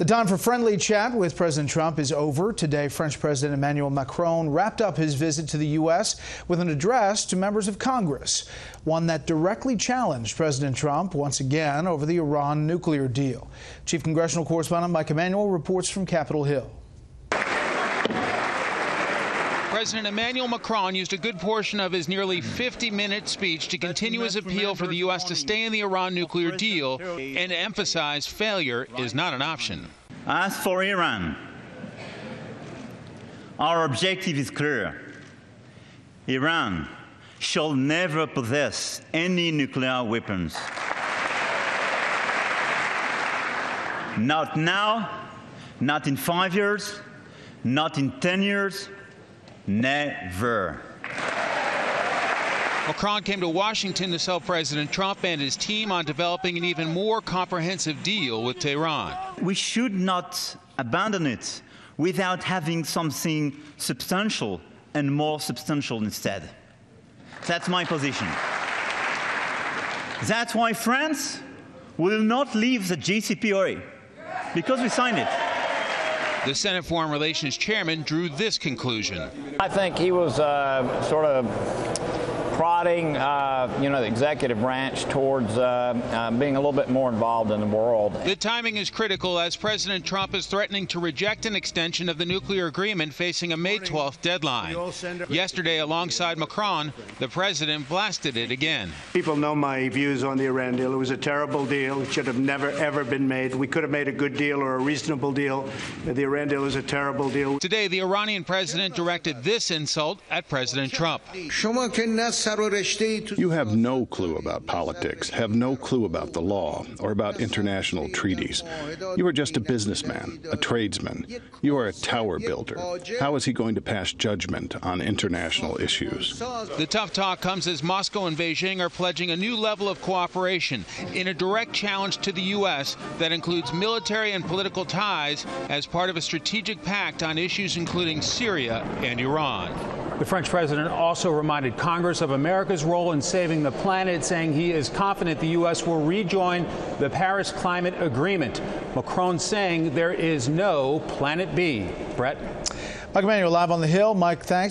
The time for friendly chat with President Trump is over. Today, French President Emmanuel Macron wrapped up his visit to the U.S. with an address to members of Congress, one that directly challenged President Trump once again over the Iran nuclear deal. Chief congressional correspondent Mike Emanuel reports from Capitol Hill. President Emmanuel Macron used a good portion of his nearly 50-minute speech to continue his appeal for the U.S. to stay in the Iran nuclear deal and to emphasize failure is not an option. As for Iran, our objective is clear. Iran shall never possess any nuclear weapons. Not now, not in 5 years, not in 10 years, never. Macron came to Washington to sell President Trump and his team on developing an even more comprehensive deal with Tehran. We should not abandon it without having something substantial and more substantial instead. That's my position. That's why France will not leave the JCPOA, because we signed it. The Senate Foreign Relations chairman drew this conclusion. I think he was sort of prodding, the executive branch towards being a little bit more involved in the world. The timing is critical as President Trump is threatening to reject an extension of the nuclear agreement facing a May 12th deadline. Yesterday, alongside Macron, the president blasted it again. People know my views on the Iran deal. It was a terrible deal. It should have never, ever been made. We could have made a good deal or a reasonable deal. The Iran deal is a terrible deal. Today, the Iranian president directed this insult at President Trump. You have no clue about politics, have no clue about the law or about international treaties. You are just a businessman, a tradesman. You are a tower builder. How is he going to pass judgment on international issues? The tough talk comes as Moscow and Beijing are pledging a new level of cooperation in a direct challenge to the U.S. that includes military and political ties as part of a strategic pact on issues including Syria and Iran. The French president also reminded Congress of America's role in saving the planet, saying he is confident the U.S. will rejoin the Paris Climate Agreement. Macron saying there is no Planet B. Brett? Mike Emanuel live on the Hill. Mike, thanks.